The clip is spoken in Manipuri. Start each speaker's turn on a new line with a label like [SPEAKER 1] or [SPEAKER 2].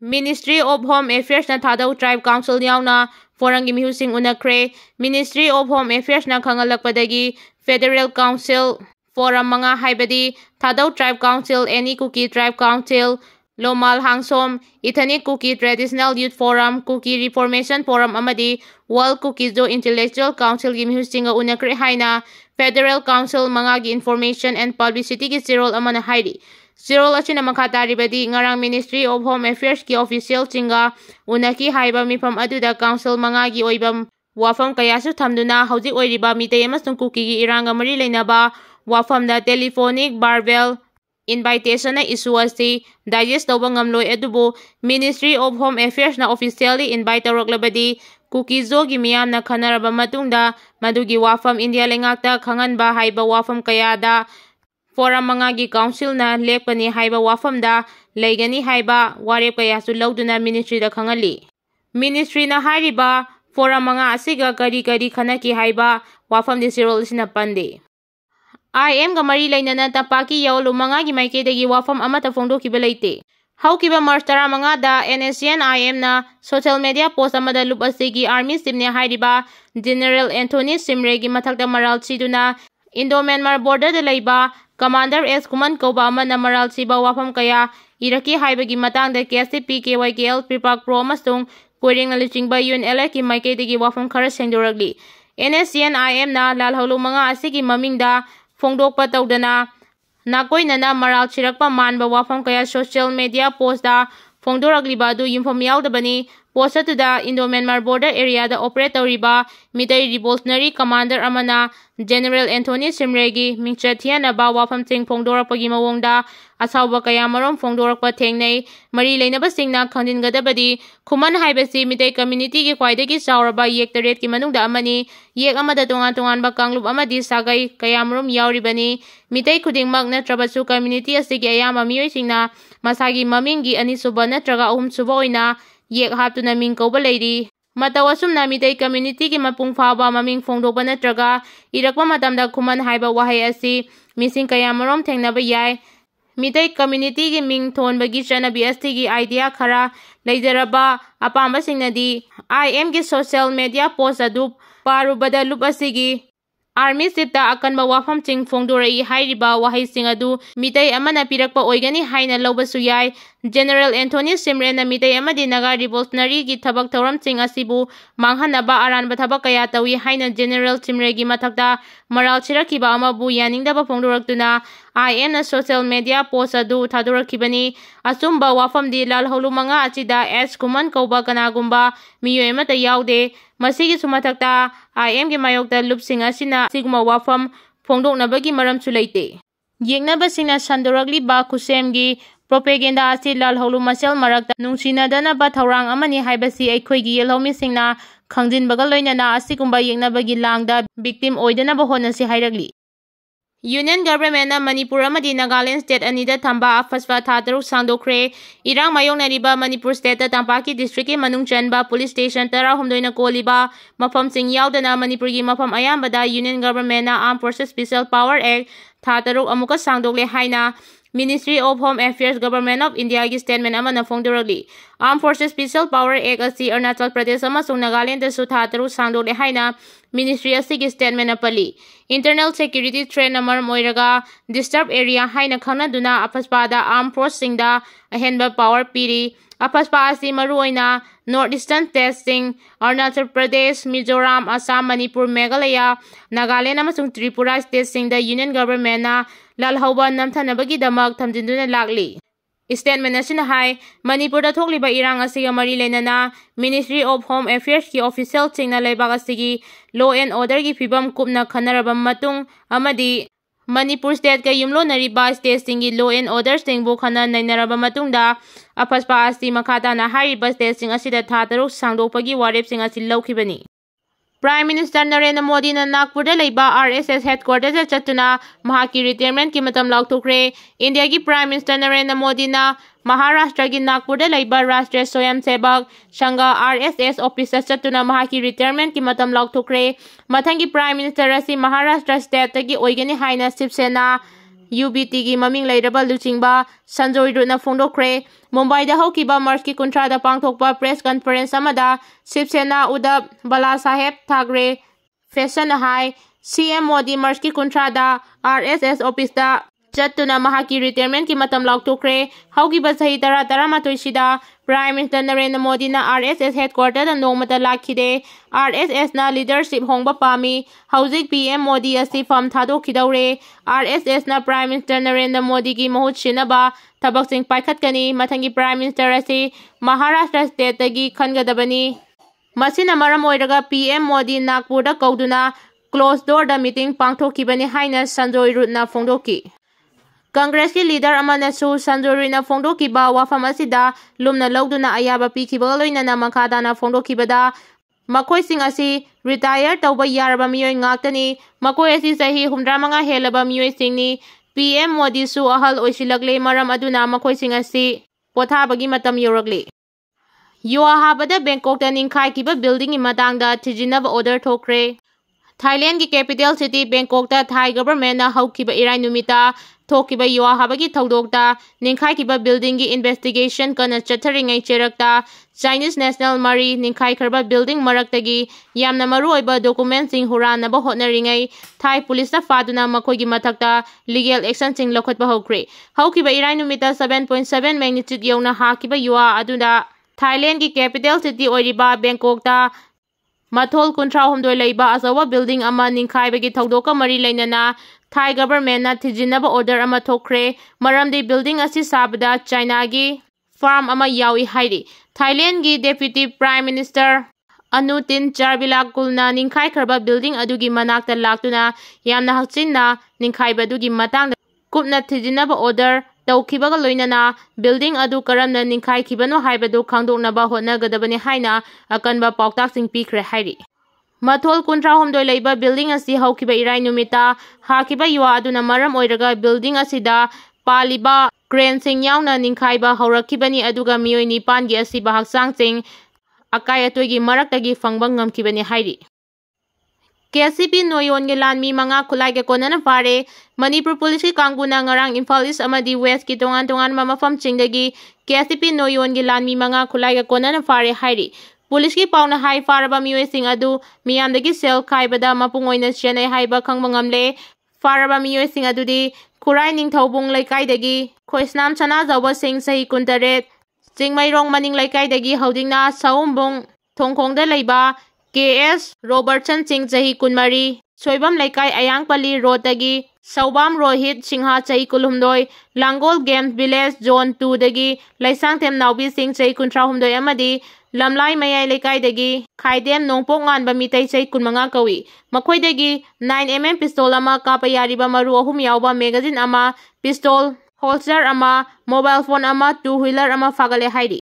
[SPEAKER 1] Ministry of Home Affairs na Thadou Tribe Council yaona forumgi mihusing unakhre. Ministry of Home Affairs na khangalakpadagi Federal Council forum mga haibadi Thadou Tribe Council, Any Kuki Tribe Council, Lomal Hangsom, Ethnic Kuki Traditional Youth Forum, Kuki Reformation Forum amadi World Kukizo Intellectual Council gi mihusinga unakhre haina Federal Council mga gi Information and Publicity gi sirol amana haidi. Sirol asina makhataribadi ngarang Ministry of Home Affairs ki official singga unaki haiba mifam aduda council mga gi oibam wafam kayasu thamduna hauji oiriba mitay amasung kuki gi iranga mari leinaba wafam da telephonic barbell invitation na issue asi digest tawba ngamloi adubu Ministry of Home Affairs na officially invite tawraklabadi kuki zo gi miyam na khanaraba matungda madugi wafam India lengakta khanganba haiba wafam kayada forum mga gi council na lepani haiba wafam da leigani haiba warep kayasu lauduna ministry da khangali. Ministry na hariba forum mga asiga kari khanaki haiba wafam di sirol sina pande. IM ga mari lainana tapaki yaulu mga gi maiketagi wafam amata fongdokiba leite. Haukiba March 10 mga da NSCN IM na social media post amada lup asigi army simne hariba General Anthony Simre gi mathakta maral siduna Indo-Myanmar border da laiba Commander S. Kuman Kauba amana maral siba wafam kaya iraki haibagi matangda KCP KYKL Pripak Pro amasung puring na lichingba UNLA ki maiketagi wafam khara sengdoragli. NSCN IM na lalhaulu mga asigi mamingda fongdokpa tawdana nakoy na maral chirakpa manba wafam kaya social media post da fongdoragliba du yumfam yaudabani post atuda Indo-Myanmar border area da operate tawriba Mitai Revolutionary Commander amana General Anthony Simregi mingchathiana ba wafam sing fongdorakpagi mawongda asawba kaya marom fongdorakpa thengnei mari leinaba singna khangdingadabadi khuman haibasi Mitai community gi khwaidagi chauraba yek taret ki manungda amani yek amada tongan ba kanglup amadi sagai kaya marom yauribani Mitai khudingmak natrabasu community asigi ayama miyoi singna masagi mamingi anisuba natraga ahumsuba oina yek haptuna ming kauba leiri mataw asumna Mitai community ki mapung phaba maming fongdokba natraga irakpa matamda khuman haiba wahai asi mising kaya marom thengnaba yai Mitai community ki ming thonbagi chanabi asigi idea khara leijaraba apamba singnadi IM ki social media post adu parubada lup asigi Army sipta akanba wafam ching fongdorai hairiba wahai sing adu Mitai amana pirakpa oigani haina lawbasu yai General Anthony Simre na Mitai amadi naga revolutionary gi thabak thoram ching asibu manghanaba aranba thabak kaya tawi haina General Simre gi mathakta maral chirakiba amabu yaningdaba fongdoraktuna IM na social media post adu thadorakibani asumba wafam di lalhaulu manga achida S kuman kauba kanagumba miyoi mata yaude masigi sumathakta IM gi mayokta lupsing asina sigma wafam fongdoknabagi maramsu leite yengnabasina sandoragli ba kusemgi propaganda asi lalhaulu masel marakta nungsinadana ba thaurang amani haibasi aikhoigi yelhomi singna khangjinbaga loinana asigumba yengnabagi langda victim oidana ba honasi hairagli Union Government na Manipur amadi Nagaland State anida thamba afaswa tha taruk sangdokkhre irang mayongnariba Manipur State ta Tampaki District ki manung chanba police station 12 na koliba mafam sing yaudana Manipur gi mafam ayambada Union Government na Armed Forces Special Power Act tha taruk amuka sangdokle haina Ministry of Home Affairs Government of India gi statement amana fongdoragli Armed Forces Special Power Act asi Arunachal Pradesh amasung Nagaland da su tha taruk sangdokle haina Ministry asigi statement apali Internal security threat na maram oiraga disturbed area haina khanaduna apaspada armed forces singda ahenba power piri apaspa asi maruoina northeastern testing Arunachal Pradesh Mizoram Assam Manipur Meghalaya Nagaland amasung Tripura state singda Union Government na lalhauba namthanabagi damak thamjinduna lagli Statement asina hai Manipur da thokliba irang asiga mari leinana Ministry of Home Affairs ki official chingna leibak asigi law and order gi phibam kupna khanaraba matung amadi Manipur state ka yumlo nariba state singi law and order singbu khana nainaraba matungda apaspa asi makhata na hariba state sing asida tha taruk sangdokpagi warep sing asi laukhibani Prime Minister Narendra Modi na Nagpur da leiba RSS headquarters chatuna mahaki retirement ki matam laothokkhre India ki Prime Minister Narendra Modi na Maharashtra ki Nagpur da leiba Rashtriya Swayamsevak Sangha RSS officer chatuna mahaki retirement ki matam laothokkhre mathangi Prime Minister asi Maharashtra state ki oigani haina Shiv Sena UBTꯒꯤ ꯃꯃꯤꯡ ꯂꯩꯔꯕ ꯂꯨꯆꯤꯡꯕ ꯁꯟꯖꯣꯏ ꯔꯨꯠꯅ ꯐꯣꯡꯗꯣꯛꯈ꯭ꯔꯦ꯫ ꯃꯨꯝꯕꯥꯏꯗ ꯍꯧꯈꯤꯕ ꯃꯥꯔꯆꯀꯤ 30ꯗ ꯄꯥꯡꯊꯣꯛꯄ ꯄ꯭ꯔꯦꯁ ꯀꯟꯐꯔꯦꯟꯁ ꯑꯃꯗ ꯁꯤꯕ ꯁꯦꯅꯥ ꯎꯗꯙꯕ ꯕꯥꯂꯥꯁꯥꯍꯦꯕ ꯊꯥꯀꯔꯦ ꯐꯦꯁꯟꯅ ꯍꯥꯏ CM ꯃꯣꯗꯤ ꯃꯥꯔꯆꯀꯤ 30ꯗ RSS ꯑꯣꯐꯤꯁꯇ ꯆꯠꯇꯨꯅ ꯃꯍꯥꯛꯀꯤ ꯔꯤꯇꯥꯌꯔꯃꯦꯟꯠꯀꯤ ꯃꯇꯝ ꯂꯥꯎꯊꯣꯛꯈ꯭ꯔꯦ꯫ ꯍꯧꯈꯤꯕ ꯆꯍꯤ 11-11ꯁꯤꯗ ꯄ꯭ꯔꯥꯏꯝ ꯃꯤꯅꯤꯁꯇꯔ ꯅꯔꯦꯟꯗ꯭ꯔ ꯃꯣꯗꯤꯅ RSS ꯍꯦꯗꯀ꯭ꯋꯥꯔꯇꯔꯗ ꯅꯣꯡꯃꯇ ꯂꯥꯛꯈꯤꯗꯦ꯫ RSSꯅ ꯂꯤꯗꯔꯁꯤꯞ ꯍꯣꯡꯕ ꯄꯥꯝꯃꯤ꯫ ꯍꯧꯖꯤꯛ PM ꯃꯣꯗꯤ ꯑꯁꯤ ꯐꯝ ꯊꯥꯗꯣꯛꯈꯤꯗꯧꯔꯦ꯫ RSSꯅ ꯄ꯭ꯔꯥꯏꯝ ꯃꯤꯅꯤꯁꯇꯔ ꯅꯔꯦꯟꯗ꯭ꯔ ꯃꯣꯗꯤꯒꯤ ꯃꯍꯨꯠ ꯁꯤꯟꯅꯕ ꯊꯕꯛꯁꯤꯡ ꯄꯥꯏꯈꯠꯀꯅꯤ꯫ ꯃꯊꯪꯒꯤ ꯄ꯭ꯔꯥꯏꯝ ꯃꯤꯅꯤꯁꯇꯔ ꯑꯁꯤ ꯃꯍꯥꯔꯥꯁꯇ꯭ꯔ ꯁ꯭ꯇꯦꯠꯇꯒꯤ ꯈꯟꯒꯗꯕꯅꯤ꯫ ꯃꯁꯤꯅ ꯃꯔꯝ ꯑꯣꯏꯔꯒ PM ꯃꯣꯗꯤ ꯅꯥꯒꯄꯨꯔꯗ ꯀꯧꯗꯨꯅ ꯀ꯭ꯂꯣꯖ ꯗꯣꯔꯗ ꯃꯤꯇꯤꯡ ꯄꯥꯡꯊꯣꯛꯈꯤꯕꯅꯤ ꯍꯥꯏꯅ ꯁꯟꯖꯣꯏ ꯔꯨꯠꯅ ꯐꯣꯡꯗꯣꯛꯈꯤ꯫ ꯀꯪꯒ꯭ꯔꯦꯁꯀꯤ ꯂꯤꯗꯔ ꯑꯃꯅꯁꯨ ꯁꯟꯖꯣꯏ ꯔꯨꯠꯅ ꯐꯣꯡꯗꯣꯛꯈꯤꯕ ꯋꯥꯐꯝ ꯑꯁꯤꯗ ꯂꯨꯝꯅ ꯂꯧꯗꯨꯅ ꯑꯌꯥꯕ ꯄꯤꯈꯤꯕꯒ ꯂꯣꯏꯅꯅ ꯃꯈꯥ ꯇꯥꯅ ꯐꯣꯡꯗꯣꯛꯈꯤꯕꯗ ꯃꯈꯣꯏꯁꯤꯡ ꯑꯁꯤ ꯔꯤꯇꯥꯌꯔ ꯇꯧꯕ ꯌꯥꯔꯕ ꯃꯤꯑꯣꯏ ꯉꯥꯛꯇꯅꯤ꯫ ꯃꯈꯣꯏ ꯑꯁꯤ ꯆꯍꯤ 75 ꯍꯦꯜꯂꯕ ꯃꯤꯑꯣꯏꯁꯤꯡꯅꯤ꯫ PM ꯃꯣꯗꯤꯁꯨ ꯑꯍꯜ ꯑꯣꯏꯁꯤꯜꯂꯛꯂꯦ, ꯃꯔꯝ ꯑꯗꯨꯅ ꯃꯈꯣꯏꯁꯤꯡ ꯑꯁꯤ ꯄꯣꯊꯥꯕꯒꯤ ꯃꯇꯝ ꯌꯧꯔꯛꯂꯤ꯫ ꯌꯨꯋꯥꯍꯥꯕꯗ ꯕꯦꯡꯀꯣꯛꯇ ꯅꯤꯡꯈꯥꯏꯈꯤꯕ ꯕꯤꯜꯗꯤꯡꯒꯤ ꯃꯇꯥꯡꯗ ꯊꯤꯖꯤꯟꯅꯕ ꯑꯣꯔꯗꯔ ꯊꯣꯛꯈ꯭ꯔꯦ꯫ ꯊꯥꯏꯂꯦꯟꯗꯒꯤ ꯀꯦꯄꯤꯇꯦꯜ ꯁꯤꯇꯤ ꯕꯦꯡꯀꯣꯛꯇ ꯊꯥꯏ ꯒꯚꯔꯟꯃꯦꯟꯠꯅ ꯍꯧꯈꯤꯕ ꯏꯔꯥꯏ ꯅꯨꯃꯤꯠꯇ ꯊꯣꯛꯈꯤꯕ ꯌꯨꯋꯥꯍꯥꯕꯒꯤ ꯊꯧꯗꯣꯛꯇ ꯅꯤꯡꯈꯥꯏꯈꯤꯕ ꯕꯤꯜꯗꯤꯡꯒꯤ ꯏꯟꯚꯦꯁꯇꯤꯒꯦꯁꯟ ꯀꯟꯅ ꯆꯠꯊꯔꯤꯉꯩ ꯆꯩꯔꯛꯇ ꯆꯥꯏꯅꯤꯖ ꯅꯦꯁꯅꯦꯜ ꯃꯔꯤ ꯅꯤꯡꯈꯥꯏꯈ꯭ꯔꯕ ꯕꯤꯜꯗꯤꯡ ꯃꯔꯛꯇꯒꯤ ꯌꯥꯝꯅ ꯃꯔꯨꯑꯣꯏꯕ ꯗꯣꯀꯨꯃꯦꯟꯠꯁꯤꯡ ꯍꯨꯔꯥꯟꯅꯕ ꯍꯣꯠꯅꯔꯤꯉꯩ ꯊꯥꯏ ꯄꯨꯂꯤꯁꯅ ꯐꯥꯗꯨꯅ ꯃꯈꯣꯏꯒꯤ ꯃꯊꯛꯇ ꯂꯤꯒꯦꯜ ꯑꯦꯛꯁꯟꯁꯤꯡ ꯂꯧꯈꯠꯄ ꯍꯧꯈ꯭ꯔꯦ꯫ ꯍꯧꯈꯤꯕ ꯏꯔꯥꯏ ꯅꯨꯃꯤꯠꯇ 7.7 ꯃꯦꯒꯅꯤꯆꯨꯗ ꯌꯧꯅ ꯍꯥꯈꯤꯕ ꯌꯨꯋꯥ ꯑꯗꯨꯅ ꯊꯥꯏꯂꯦꯟꯗꯒꯤ ꯀꯦꯄꯤꯇꯦꯜ ꯁꯤꯇꯤ ꯑꯣꯏꯔꯤꯕ ꯕꯦꯡꯀꯣꯛꯇ ꯃꯊꯣꯜ 32 ꯂꯩꯕ ꯑꯆꯧꯕ ꯕꯤꯜꯗꯤꯡ ꯑꯃ ꯅꯤꯡꯈꯥꯏꯕꯒꯤ ꯊꯧꯗꯣꯛꯀ ꯃꯔꯤ ꯂꯩꯅꯅ ꯊꯥꯏ ꯒꯚꯔꯟꯃꯦꯟꯠꯅ ꯊꯤꯖꯤꯟꯅꯕ ꯑꯣꯔꯗꯔ ꯑꯃ ꯊꯣꯛꯈ꯭ꯔꯦ, ꯃꯔꯝꯗꯤ ꯕꯤꯜꯗꯤꯡ ꯑꯁꯤ ꯁꯥꯕꯗ ꯆꯥꯏꯅꯥꯒꯤ ꯐꯥꯔꯝ ꯑꯃ ꯌꯥꯎꯏ ꯍꯥꯏꯔꯤ꯫ ꯊꯥꯏꯂꯦꯟꯗꯒꯤ ꯗꯦꯄ꯭ꯌꯨꯇꯤ ꯄ꯭ꯔꯥꯏꯝ ꯃꯤꯅꯤꯁꯇꯔ ꯑꯅꯨꯇꯤꯟ ꯆꯥꯔꯕꯤꯂꯥꯀꯨꯜꯅ ꯅꯤꯡꯈꯥꯏꯈ꯭ꯔꯕ ꯕꯤꯜꯗꯤꯡ ꯑꯗꯨꯒꯤ ꯃꯅꯥꯛꯇ ꯂꯥꯛꯇꯨꯅ ꯌꯥꯝꯅ ꯍꯛꯆꯤꯟꯅ ꯅꯤꯡꯈꯥꯏꯕ ꯑꯗꯨꯒꯤ ꯃꯇꯥꯡꯗ ꯀꯨꯞꯅ ꯊꯤꯖꯤꯟꯅꯕ ꯑꯣꯔꯗꯔ ꯇꯧꯈꯤꯕꯒ ꯂꯣꯏꯅꯅ ꯕꯤꯜꯗꯤꯡ ꯑꯗꯨ ꯀꯔꯝꯅ ꯅꯤꯡꯈꯥꯏꯈꯤꯕꯅꯣ ꯍꯥꯏꯕꯗꯨ ꯈꯪꯗꯣꯛꯅꯕ ꯍꯣꯠꯅꯒꯗꯕꯅꯤ ꯍꯥꯏꯅ ꯑꯀꯟꯕ ꯄꯥꯎꯇꯥꯛꯁꯤꯡ ꯄꯤꯈ꯭ꯔꯦ ꯍꯥꯏꯔꯤ꯫ ꯃꯊꯣꯜ 32 ꯂꯩꯕ ꯕꯤꯜꯗꯤꯡ ꯑꯁꯤ ꯍꯧꯈꯤꯕ ꯏꯔꯥꯏ ꯅꯨꯃꯤꯠꯇ ꯍꯥꯈꯤꯕ ꯌꯨꯋꯥ ꯑꯗꯨꯅ ꯃꯔꯝ ꯑꯣꯏꯔꯒ ꯕꯤꯜꯗꯤꯡ ꯑꯁꯤꯗ ꯄꯥꯜꯂꯤꯕ ꯀ꯭ꯔꯦꯟꯁꯤꯡ ꯌꯥꯎꯅ ꯅꯤꯡꯈꯥꯏꯕ ꯍꯧꯔꯛꯈꯤꯕꯅꯤ, ꯑꯗꯨꯒ ꯃꯤꯑꯣꯏ 9ꯒꯤ ꯑꯁꯤꯕ ꯍꯛꯆꯥꯡꯁꯤꯡ ꯑꯀꯥꯏ ꯑꯇꯣꯏꯒꯤ ꯃꯔꯛꯇꯒꯤ ꯐꯪꯕ ꯉꯝꯈꯤꯕꯅꯤ ꯍꯥꯏꯔꯤ꯫ KCP ꯅꯣꯌꯣꯟꯒꯤ ꯂꯥꯟꯃꯤ 5 ꯈꯨꯠꯂꯥꯏꯒ ꯀꯣꯟꯅꯅ ꯐꯥꯔꯦ꯫ ꯃꯅꯤꯄꯨꯔ ꯄꯨꯂꯤꯁꯀꯤ ꯀꯥꯡꯕꯨꯅ ꯉꯔꯥꯡ ꯏꯝꯐꯥꯜ ꯏꯁ ꯑꯃꯗꯤ ꯋꯦꯁꯠꯀꯤ ꯇꯣꯉꯥꯟ ꯇꯣꯉꯥꯟꯕ ꯃꯐꯝꯁꯤꯡꯗꯒꯤ KCP ꯅꯣꯌꯣꯟꯒꯤ ꯂꯥꯟꯃꯤ 5 ꯈꯨꯠꯂꯥꯏꯒ ꯀꯣꯟꯅꯅ ꯐꯥꯔꯦ ꯍꯥꯏꯔꯤ꯫ ꯄꯨꯂꯤꯁꯀꯤ ꯄꯥꯎꯅ ꯍꯥꯏ ꯐꯥꯔꯕ ꯃꯤꯑꯣꯏꯁꯤꯡ ꯑꯗꯨ ꯃꯤꯌꯥꯝꯗꯒꯤ ꯁꯦꯜ ꯈꯥꯏꯕꯗ ꯃꯄꯨꯡ ꯑꯣꯏꯅ ꯆꯦꯟꯅꯩ ꯍꯥꯏꯕ ꯈꯪꯕ ꯉꯝꯂꯦ꯫ ꯐꯥꯔꯕ ꯃꯤꯑꯣꯏꯁꯤꯡ ꯑꯗꯨꯗꯤ ꯈꯨꯔꯥꯏ ꯅꯤꯡꯊꯧꯕꯨꯡ ꯂꯩꯀꯥꯏꯗꯒꯤ ꯈꯣꯏꯁꯅꯥꯝ ꯁꯅꯥꯖꯥꯎꯕꯁꯤꯡ ꯆꯍꯤ 18, ꯆꯤꯡꯃꯩꯔꯣꯡ ꯃꯅꯤꯡ ꯂꯩꯀꯥꯏꯗꯒꯤ ꯍꯧꯗꯤꯡꯅ ꯁꯥꯎꯝꯕꯨꯡ ꯊꯣꯡꯈꯣꯡꯗ ꯂꯩꯕ KS ꯔꯣꯕꯔꯠꯁꯟꯁꯤꯡ ꯆꯍꯤ 24, ꯁꯣꯏꯕꯝ ꯂꯩꯀꯥꯏ ꯑꯌꯥꯡꯄꯜꯂꯤ ꯔꯣꯗꯇꯒꯤ ꯁꯧꯕꯥꯝ ꯔꯣꯍꯤꯠ ꯁꯤꯡꯍ ꯆꯍꯤ 18, ꯂꯥꯡꯒꯣꯜ ꯒꯦꯝ ꯚꯤꯂꯦꯖ ꯖꯣꯟ 2ꯗꯒꯤ ꯂꯩꯁꯥꯡꯊꯦꯝ ꯅꯥꯎꯕꯤꯁꯤꯡ ꯆꯍꯤ 18 ꯑꯃꯗꯤ ꯂꯝꯂꯥꯏ ꯃꯌꯥꯏ ꯂꯩꯀꯥꯏꯗꯒꯤ ꯈꯥꯏꯗꯦꯝ ꯅꯣꯡꯄꯣꯛ ꯉꯥꯟꯕ ꯃꯤꯇꯩ ꯆꯍꯤ 15 ꯀꯧꯏ꯫ ꯃꯈꯣꯏꯗꯒꯤ 9mm ꯄꯤꯁꯇꯣꯜ ꯑꯃ, ꯀꯥꯞꯄ ꯌꯥꯔꯤꯕ ꯃꯔꯨ 3 ꯌꯥꯎꯕ ꯃꯦꯒꯥꯖꯤꯟ ꯑꯃ, ꯄꯤꯁꯇꯣꯜ ꯍꯣꯜꯁꯇꯔ ꯑꯃ, ꯃꯣꯕꯥꯏꯜ ꯐꯣꯟ ꯑꯃ, 2 ꯍ꯭ꯋꯤꯂꯔ ꯑꯃ ꯐꯥꯒꯠꯂꯦ ꯍꯥꯏꯔꯤ꯫